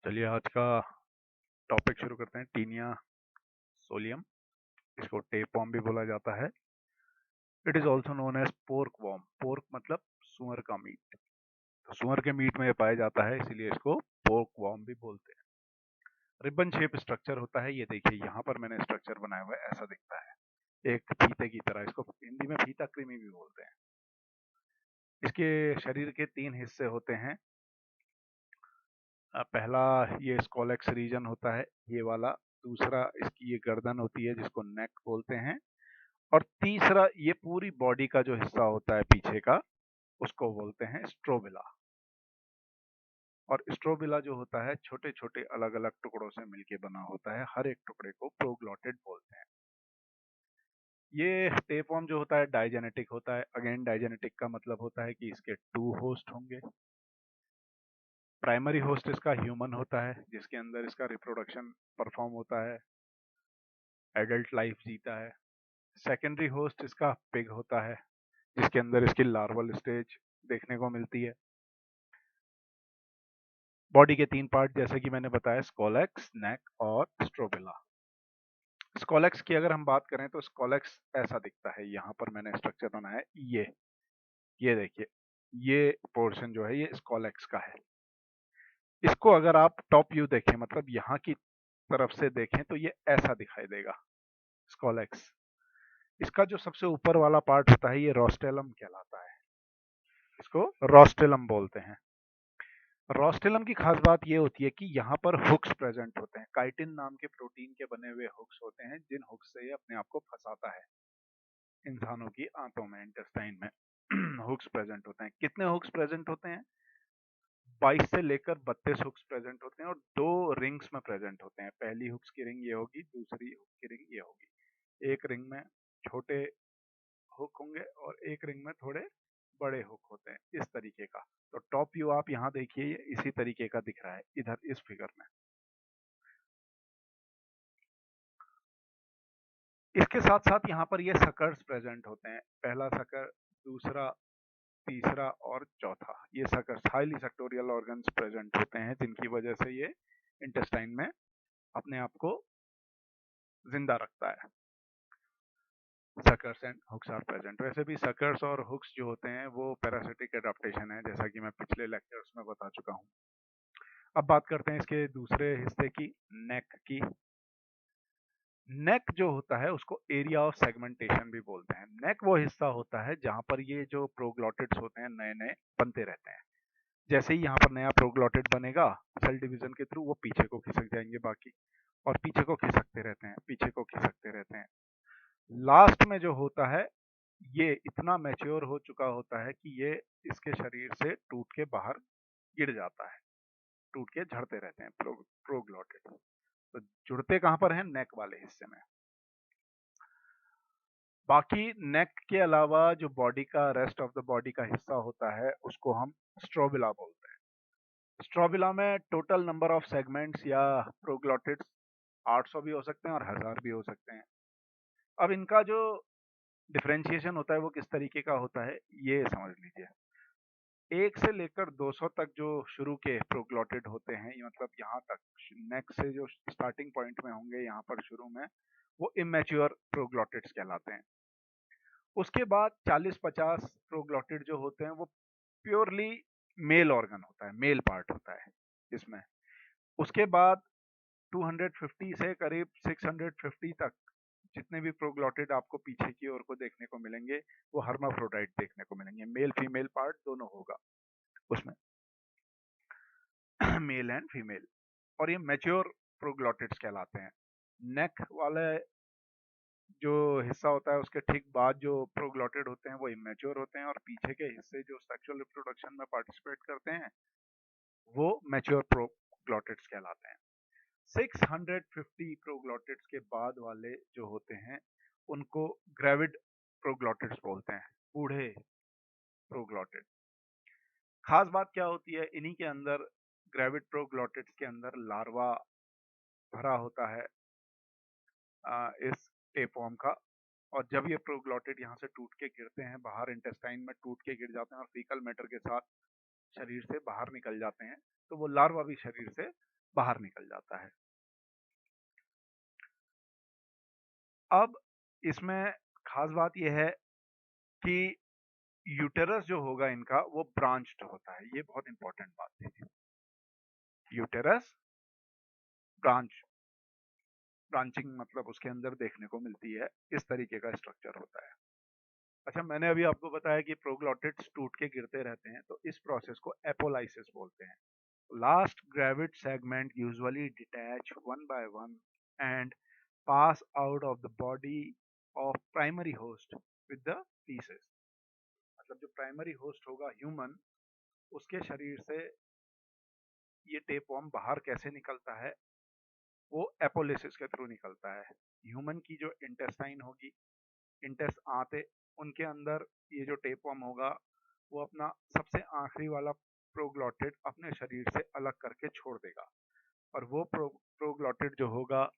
चलिए आज का टॉपिक शुरू करते हैं। टीनिया सोलियम, इसको टेपवर्म भी बोला जाता है। It is also known as pork worm. Pork मतलब सुअर का मीट, तो सुअर के मीट में ये पाया जाता है, इसीलिए इसको पोर्क वर्म भी बोलते हैं। रिबन शेप स्ट्रक्चर होता है, ये देखिए यहाँ पर मैंने स्ट्रक्चर बनाया हुआ है, ऐसा दिखता है एक फीते की तरह। इसको हिंदी में फीता कृमि भी बोलते हैं। इसके शरीर के 3 हिस्से होते हैं। पहला ये स्कोलेक्स रीजन होता है, ये वाला। दूसरा इसकी ये गर्दन होती है जिसको नेक बोलते हैं। और तीसरा ये पूरी बॉडी का जो हिस्सा होता है पीछे का, उसको बोलते हैं स्ट्रोबिला। और स्ट्रोबिला जो होता है छोटे छोटे अलग अलग टुकड़ों से मिलके बना होता है, हर एक टुकड़े को प्रोग्लॉटिड बोलते हैं। ये टेपवर्म जो होता है डाइजेनेटिक होता है। अगेन डाइजेनेटिक का मतलब होता है कि इसके 2 होस्ट होंगे। प्राइमरी होस्ट इसका ह्यूमन होता है, जिसके अंदर इसका रिप्रोडक्शन परफॉर्म होता है, एडल्ट लाइफ जीता है। सेकेंडरी होस्ट इसका पिग होता है, जिसके अंदर इसकी लार्वल स्टेज देखने को मिलती है। बॉडी के 3 पार्ट जैसे कि मैंने बताया, स्कोलेक्स, नेक और स्ट्रोबिला। स्कोलेक्स की अगर हम बात करें तो स्कोलेक्स ऐसा दिखता है। यहाँ पर मैंने स्ट्रक्चर बनाया है, ये देखिए, ये पोर्शन जो है ये स्कोलेक्स का है। इसको अगर आप टॉप व्यू देखें, मतलब यहाँ की तरफ से देखें, तो ये ऐसा दिखाई देगा स्कोलेक्स। इसका जो सबसे ऊपर वाला पार्ट होता है ये रोस्टेलम कहलाता है, इसको रोस्टेलम बोलते हैं। रोस्टेलम की खास बात ये होती है कि यहाँ पर हुक्स प्रेजेंट होते हैं। काइटिन नाम के प्रोटीन के बने हुए हुक्स होते हैं, जिन हुक्स से ये अपने आप को फंसाता है इंसानों की आंतों में, इंटेस्टाइन में। हुक्स प्रेजेंट होते हैं। कितने हुक्स प्रेजेंट होते हैं? 22 से लेकर 32 हुक्स प्रेजेंट होते हैं, और 2 रिंग्स में प्रेजेंट होते हैं। पहली हुक्स की रिंग ये होगी, दूसरी हुक की रिंग ये होगी। एक रिंग में छोटे हुक होंगे और एक रिंग में थोड़े बड़े हुक होते हैं, इस तरीके का। तो टॉप व्यू आप यहाँ देखिए, ये इसी तरीके का दिख रहा है इधर इस फिगर में। इसके साथ साथ यहाँ पर ये सकर्स प्रेजेंट होते हैं। पहला सकर, दूसरा, तीसरा और चौथा, ये suckers highly sectoral organs present होते हैं, जिनकी वजह से ये इंटेस्टाइन में अपने आप को जिंदा रखता है। Suckers and hooks are present. वैसे भी सकर्स और हुक्स जो होते हैं वो पैरासिटिक एडाप्टेशन है, जैसा कि मैं पिछले लेक्चर्स में बता चुका हूँ। अब बात करते हैं इसके दूसरे हिस्से की, नेक की। नेक जो होता है उसको एरिया ऑफ सेगमेंटेशन भी बोलते हैं। नेक वो हिस्सा होता है जहां पर ये जो प्रोग्लॉटिड्स होते हैं नए नए बनते रहते हैं। जैसे ही यहाँ पर नया प्रोग्लॉटिड बनेगा, सेल डिवीजन के थ्रू वो पीछे को खिसक जाएंगे बाकी, और पीछे को खिसकते रहते हैं, पीछे को खिसकते रहते हैं। लास्ट में जो होता है, ये इतना मैच्योर हो चुका होता है कि ये इसके शरीर से टूट के बाहर गिर जाता है, टूट के झड़ते रहते हैं प्रोग्लॉटिड। तो जुड़ते कहाँ पर हैं? नेक वाले हिस्से में। बाकी नेक के अलावा जो बॉडी का रेस्ट ऑफ द बॉडी का हिस्सा होता है, उसको हम स्ट्रोबिला बोलते हैं। स्ट्रोबिला में टोटल नंबर ऑफ सेगमेंट्स या प्रोग्लॉटिड्स 800 भी हो सकते हैं और 1000 भी हो सकते हैं। अब इनका जो डिफरेंशिएशन होता है वो किस तरीके का होता है, ये समझ लीजिए। 1 से लेकर 200 तक जो शुरू के प्रोग्लॉटिड होते हैं, ये मतलब यहाँ तक नेक से जो स्टार्टिंग पॉइंट में होंगे, यहाँ पर शुरू में, वो इमेच्योर प्रोग्लॉटिड्स कहलाते हैं। उसके बाद 40-50 प्रोग्लॉटिड जो होते हैं वो प्योरली मेल ऑर्गन होता है, मेल पार्ट होता है इसमें। उसके बाद 250 से करीब 650 तक जितने भी प्रोग्लॉटिड आपको पीछे की ओर को देखने को मिलेंगे, वो हर्माफ्रोडाइट देखने को मिलेंगे। मेल फीमेल पार्ट दोनों होगा उसमें, मेल एंड फीमेल। और ये मैच्योर प्रोग्लॉटिड्स कहलाते हैं। नेक वाले जो हिस्सा होता है उसके ठीक बाद जो प्रोग्लॉटिड होते हैं वो इमेच्योर होते हैं, और पीछे के हिस्से जो सेक्सुअल रिप्रोडक्शन में पार्टिसिपेट करते हैं वो मैच्योर प्रोग्लॉटिड्स कहलाते हैं। 650 प्रोग्लॉटिड्स के बाद वाले जो होते हैं उनको ग्रेविड प्रोग्लॉटिड्स बोलते हैं, बूढ़े प्रोग्लॉटिड। खास बात क्या होती है, इन्हीं के अंदर, ग्रेविड प्रोग्लॉटिड्स के अंदर लार्वा भरा होता है इस टेपवर्म का। और जब ये प्रोग्लॉटिड यहाँ से टूट के गिरते हैं बाहर, इंटेस्टाइन में टूट के गिर जाते हैं और फीकल मैटर के साथ शरीर से बाहर निकल जाते हैं, तो वो लार्वा भी शरीर से बाहर निकल जाता है। अब इसमें खास बात यह है कि यूटेरस जो होगा इनका वो ब्रांच्ड होता है, ये बहुत इंपॉर्टेंट बात है। यूटेरस ब्रांचिंग मतलब उसके अंदर देखने को मिलती है, इस तरीके का स्ट्रक्चर होता है। अच्छा, मैंने अभी आपको बताया कि प्रोग्लोटिड्स टूट के गिरते रहते हैं, तो इस प्रोसेस को एपोलाइसिस बोलते हैं। Last gravid segment usually detach one by one and pass out of the body of primary host with the pieces. मतलब जो प्राइमरी होस्ट होगा ह्यूमन, उसके शरीर से ये टेपवर्म बाहर कैसे निकलता है, वो एपोलिसिस के थ्रू निकलता है। ह्यूमन की जो इंटेस्टाइन होगी, इंटेस्ट आते उनके अंदर ये जो टेपवर्म होगा वो अपना सबसे आखिरी वाला प्रोग्लोटिड अपने शरीर से अलग करके छोड़ देगा, और वो प्रोग्लोटिड जो होगा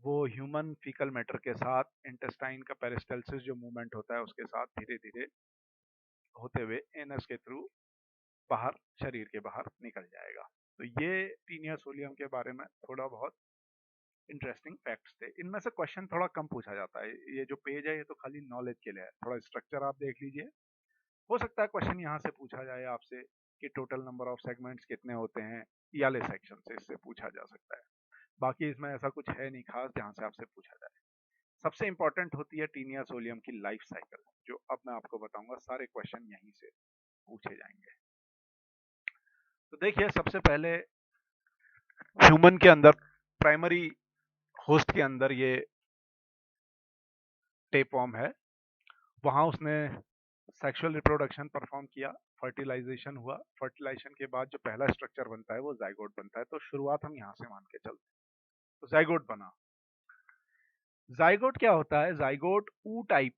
वो ह्यूमन फीकल मैटर के साथ इंटेस्टाइन का पेरिस्टल्सिस जो मूवमेंट होता है उसके साथ धीरे धीरे होते हुए एनस के थ्रू बाहर, शरीर के बाहर निकल जाएगा। तो ये टीनिया सोलियम के बारे में थोड़ा बहुत इंटरेस्टिंग फैक्ट्स थे। इनमें से क्वेश्चन थोड़ा कम पूछा जाता है, ये जो पेज है ये तो खाली नॉलेज के लिए है, थोड़ा स्ट्रक्चर आप देख लीजिए। हो सकता है क्वेश्चन यहाँ से पूछा जाए आपसे कि टोटल नंबर ऑफ सेगमेंट्स कितने होते हैं, वाले सेक्शन से इससे पूछा जा सकता है। बाकी इसमें ऐसा कुछ है नहीं खास जहाँ से आपसे पूछा जाए। सबसे इंपॉर्टेंट होती है टीनिया सोलियम की लाइफ साइकिल, जो अब मैं आपको बताऊंगा। सारे क्वेश्चन यहीं से पूछे जाएंगे। तो देखिए, सबसे पहले ह्यूमन के अंदर, प्राइमरी होस्ट के अंदर ये टेपवर्म है, वहां उसने सेक्सुअल रिप्रोडक्शन परफॉर्म किया, फर्टिलाइजेशन हुआ। फर्टिलाइजेशन के बाद जो पहला स्ट्रक्चर बनता है वो जाइगोट बनता है। तो शुरुआत हम यहाँ से मान के चलते हैं। तो जाइगोट बना। जाइगोट क्या होता है? जाइगोट ऊ टाइप,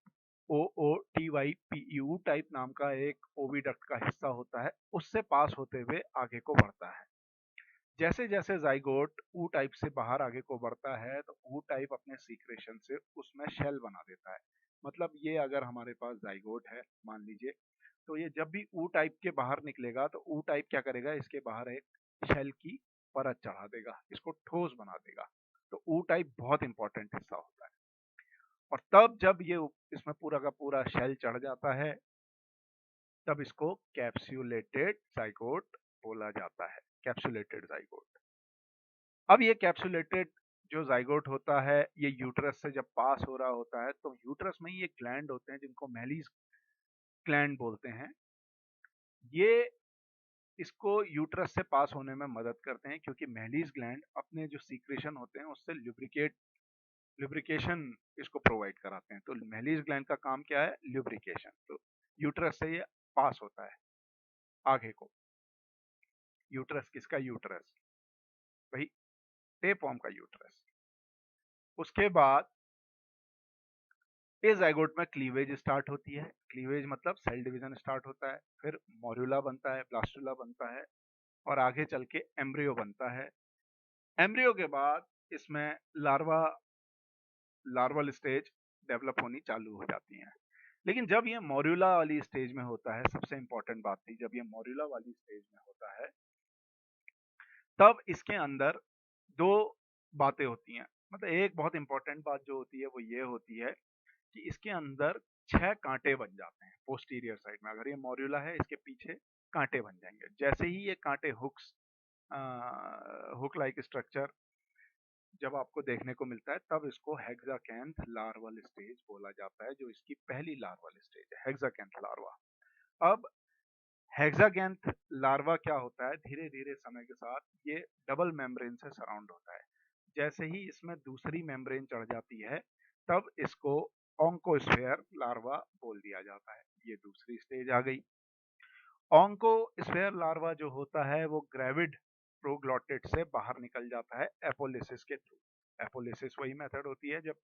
OOTYPE टाइप नाम का एक ओविडक्ट का हिस्सा होता है, उससे पास होते हुए आगे को बढ़ता है। जैसे जैसे जाइगोट ऊ टाइप से बाहर आगे को बढ़ता है तो ऊ टाइप अपने सीक्रेशन से उसमें शेल बना देता है। मतलब ये अगर हमारे पास जाइगोट है मान लीजिए, तो ये जब भी ऊ टाइप के बाहर निकलेगा तो ऊ टाइप क्या करेगा, इसके बाहर एक शेल की परत चढ़ा देगा, इसको ठोस बना देगा। तो ऊ टाइप बहुत इंपॉर्टेंट हिस्सा होता है। और तब जब ये इसमें पूरा का पूरा शेल चढ़ जाता है, तब इसको कैप्सुलेटेड जाइगोट बोला जाता है। Capsulated zygote. अब ये कैप्सुलेटेड जो जाइगोट होता है, ये यूट्रस से जब पास हो रहा होता है तो यूट्रस में ही एक ग्लैंड होते हैं जिनको मेलिस ग्लैंड बोलते हैं। ये इसको यूट्रस से पास होने में मदद करते हैं, क्योंकि मेलिस ग्लैंड अपने जो सीक्रेशन होते हैं उससे लुब्रिकेशन इसको प्रोवाइड कराते हैं। तो मेलिस ग्लैंड का काम क्या है? लुब्रिकेशन। तो यूट्रस से ये पास होता है आगे को। यूट्रस किसका? यूट्रस, वही टेपवर्म का यूट्रस। उसके बाद इस जाइगोट में क्लीवेज स्टार्ट होती है। क्लीवेज मतलब सेल डिवीजन स्टार्ट होता है, फिर मॉड्यूला बनता है, ब्लास्टुला बनता है, और आगे चल के एम्ब्रियो बनता है। एम्ब्रियो के बाद इसमें लार्वल स्टेज डेवलप होनी चालू हो जाती हैं। लेकिन जब ये मॉड्यूला वाली स्टेज में होता है, सबसे इंपॉर्टेंट बात थी, जब ये मॉड्यूला वाली स्टेज में होता है तब इसके अंदर दो बातें होती हैं। मतलब एक बहुत इंपॉर्टेंट बात जो होती है वो ये होती है कि इसके अंदर 6 कांटे बन जाते हैं पोस्टीरियर साइड में। अगर ये मॉड्यूला है, इसके पीछे कांटे बन जाएंगे। जैसे ही ये कांटे हुक लाइक स्ट्रक्चर जब आपको देखने को मिलता है, तब इसको हेक्साकैंथ लार्वल स्टेज बोला जाता है, जो इसकी पहली लार्वल स्टेज है, हेक्साकैंथ लार्वा। अब हेक्साकैंथ लार्वा क्या होता है, धीरे धीरे समय के साथ ये डबल मेम्ब्रेन से सराउंड होता है। जैसे ही इसमें दूसरी मेम्ब्रेन चढ़ जाती है, तब इसको ऑन्कोस्फेयर लार्वा बोल दिया जाता है। ये दूसरी स्टेज आ गई। ऑन्कोस्फेयर लार्वा जो होता है वो ग्रेविड प्रोग्लोटिड से बाहर निकल जाता है एपोलिसिस के थ्रू। एपोलिसिस वही मेथड होती है जब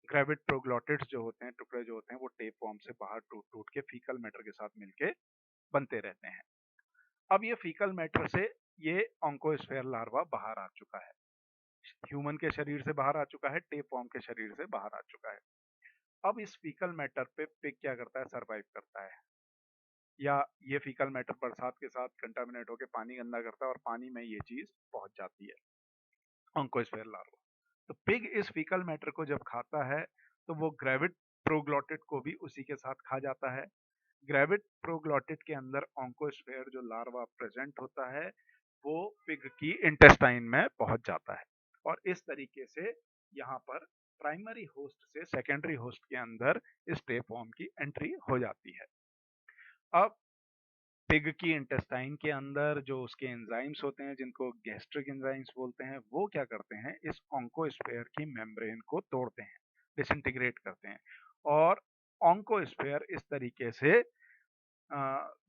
ग्रेविड प्रोग्लोटिड्स जो होते हैं, टुकड़े जो होते हैं, वो टेप फॉर्म से बाहर टूट टूट के फीकल मैटर के साथ मिलके बनते रहते हैं। अब ये फीकल मैटर से ये ऑन्कोस्फेयर लार्वा बाहर आ चुका है, ह्यूमन के शरीर से बाहर आ चुका है, टेप फॉर्म के शरीर से बाहर आ चुका है। अब इस फीकल मैटर पे पिग क्या करता है? सरवाइव करता है। या ये फीकल मैटर बरसात के साथ कंटामिनेट होकर पानी गंदा करता है और पानी में ये चीज पहुंच जाती है, ऑन्कोस्फेयर लार्वा। तो पिग इस फीकल मैटर को जब खाता है तो वो ग्रेविड प्रोग्लॉटिड को भी उसी के साथ खा जाता है। ग्रेविड प्रोग्लॉटिड के अंदर ऑन्कोस्फेयर जो लार्वा प्रेजेंट होता है वो पिग की इंटेस्टाइन में पहुंच जाता है और इस तरीके से यहाँ पर प्राइमरी होस्ट से सेकेंडरी होस्ट के अंदर इस टेपवॉर्म की एंट्री हो जाती है। अब पिग की इंटेस्टाइन के अंदर जो उसके एंजाइम्स होते हैं जिनको गैस्ट्रिक एंजाइम्स बोलते हैं, वो क्या करते हैं, इस ऑन्कोस्फेयर की मेम्ब्रेन को तोड़ते हैं, डिसइंटीग्रेट करते हैं और ऑन्कोस्फेयर इस तरीके से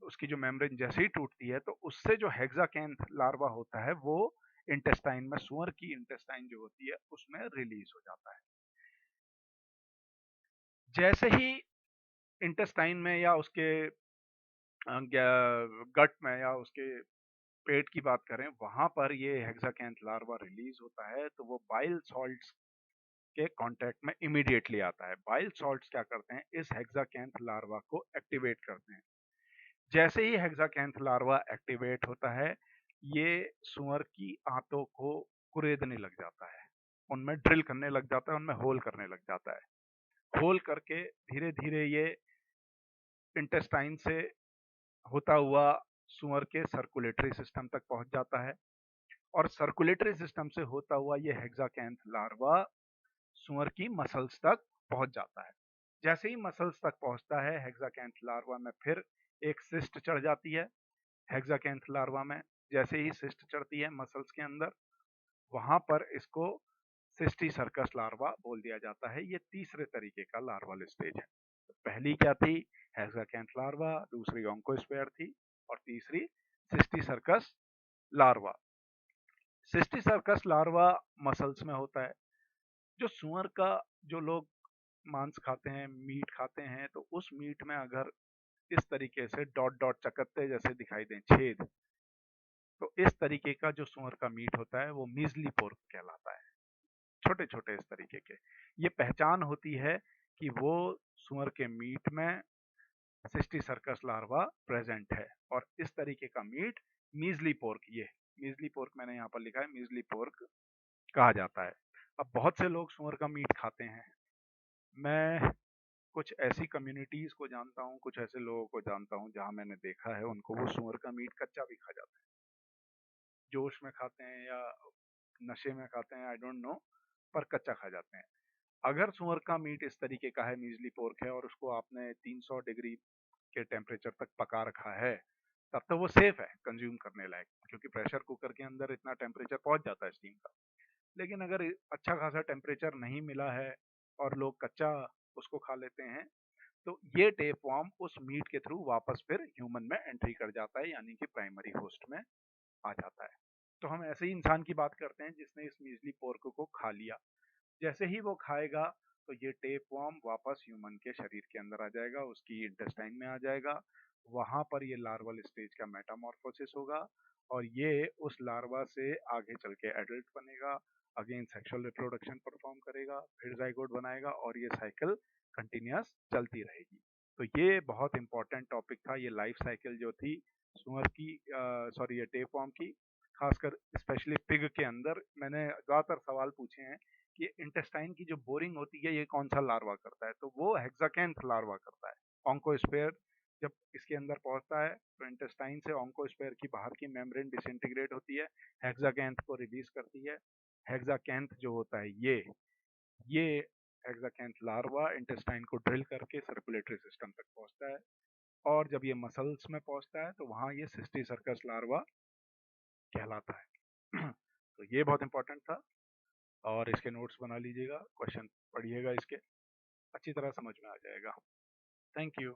उसकी जो मेम्ब्रेन जैसे ही टूटती है तो उससे जो हेक्साकैंथ लार्वा होता है वो इंटेस्टाइन में, सुअर की इंटेस्टाइन जो होती है उसमें रिलीज हो जाता है। जैसे ही इंटेस्टाइन में या उसके गट में या उसके पेट की बात करें, वहां पर ये हेक्साकैंथ लार्वा रिलीज होता है तो वो बाइल सॉल्ट्स के कांटेक्ट में इमीडिएटली आता है। बाइल सॉल्ट्स क्या करते हैं, इस हेक्साकैंथ लार्वा को एक्टिवेट करते हैं। जैसे ही हेक्साकैंथ लार्वा एक्टिवेट होता है, ये सुअर की आंतों को कुरेदने लग जाता है, उनमें ड्रिल करने लग जाता है, उनमें होल करने लग जाता है। होल करके धीरे धीरे ये इंटेस्टाइन से होता हुआ सुअर के सर्कुलेटरी सिस्टम तक पहुंच जाता है और सर्कुलेटरी सिस्टम से होता हुआ ये हेक्साकैंथ लार्वा सुअर की मसल्स तक पहुंच जाता है। जैसे ही मसल्स तक पहुंचता है, हेक्साकैंथ लार्वा में फिर एक सिस्ट चढ़ जाती है। हेक्साकैंथ लार्वा में जैसे ही सिस्ट चढ़ती है मसल्स के अंदर, वहां पर इसको सिस्टी सर्कस लार्वा बोल दिया जाता है। ये तीसरे तरीके का लार्वल स्टेज है। तो पहली क्या थी, हेक्साकैंथ लार्वा, दूसरी ऑन्कोस्फेयर थी और तीसरी cysticercus larva. Cysticercus larva muscles में होता है। जो सुअर का, जो लोग मांस खाते हैं, मीट खाते हैं, तो उस मीट में अगर इस तरीके से डॉट डॉट चकत्ते जैसे दिखाई दें, छेद, तो इस तरीके का जो सुअर का मीट होता है वो मीजली पोर्क कहलाता है। छोटे छोटे इस तरीके के, ये पहचान होती है कि वो सुअर के मीट में सिस्टी सर्कस लार्वा प्रेजेंट है और इस तरीके का मीट मीजली पोर्क, ये मीजली पोर्क मैंने यहाँ पर लिखा है, मीजली पोर्क कहा जाता है। अब बहुत से लोग सुअर का मीट खाते हैं। मैं कुछ ऐसी कम्युनिटीज को जानता हूँ, कुछ ऐसे लोगों को जानता हूँ जहाँ मैंने देखा है उनको वो सुअर का मीट कच्चा भी खा जाता है। जोश में खाते हैं या नशे में खाते हैं, आई डोंट नो, पर कच्चा खा जाते हैं। अगर सुअर का मीट इस तरीके का है, मीजली पोर्क है, और उसको आपने 300 डिग्री के टेम्परेचर तक पका रखा है, तब तो वो सेफ है कंज्यूम करने लायक, क्योंकि प्रेशर कुकर के अंदर इतना टेम्परेचर पहुंच जाता है स्टीम का। लेकिन अगर अच्छा खासा टेम्परेचर नहीं मिला है और लोग कच्चा उसको खा लेते हैं, तो ये टेपवॉर्म उस मीट के थ्रू वापस फिर ह्यूमन में एंट्री कर जाता है, यानी कि प्राइमरी होस्ट में आ जाता है। तो हम ऐसे ही इंसान की बात करते हैं जिसने इस मीजली पोर्क को खा लिया। जैसे ही वो खाएगा तो ये टेपवॉर्म वापस ह्यूमन के शरीर के अंदर आ जाएगा, उसकी इंटेस्टाइन में आ जाएगा। वहां पर ये लार्वल स्टेज का मेटामॉर्फोसिस होगा और ये उस लार्वा से आगे चल के एडल्ट बनेगा, अगेन सेक्सुअल रिप्रोडक्शन परफॉर्म करेगा, फिर जाइगोट बनाएगा और ये साइकिल कंटिन्यूस चलती रहेगी। तो ये बहुत इंपॉर्टेंट टॉपिक था, ये लाइफ साइकिल जो थी सुअर की, सॉरी ये टेपवॉर्म की, खासकर स्पेशली पिग के अंदर। मैंने ज़्यादातर सवाल पूछे हैं कि इंटेस्टाइन की जो बोरिंग होती है ये कौन सा लार्वा करता है, तो वो हेक्साकैंथ लार्वा करता है। ऑन्कोस्फेयर जब इसके अंदर पहुंचता है तो इंटेस्टाइन से ऑन्कोस्फेयर की बाहर की मेम्ब्रेन डिसइंटीग्रेट होती है, हेक्साकैंथ को रिलीज करती है। हेक्साकैंथ जो होता है ये हेक्साकैंथ लार्वा इंटेस्टाइन को ड्रिल करके सर्कुलेटरी सिस्टम तक पहुंचता है और जब ये मसल्स में पहुंचता है तो वहां ये सिस्टी सर्कस लार्वा कहलाता है। तो ये बहुत इंपॉर्टेंट था और इसके नोट्स बना लीजिएगा, क्वेश्चन पढ़िएगा, इसके अच्छी तरह समझ में आ जाएगा। Thank you.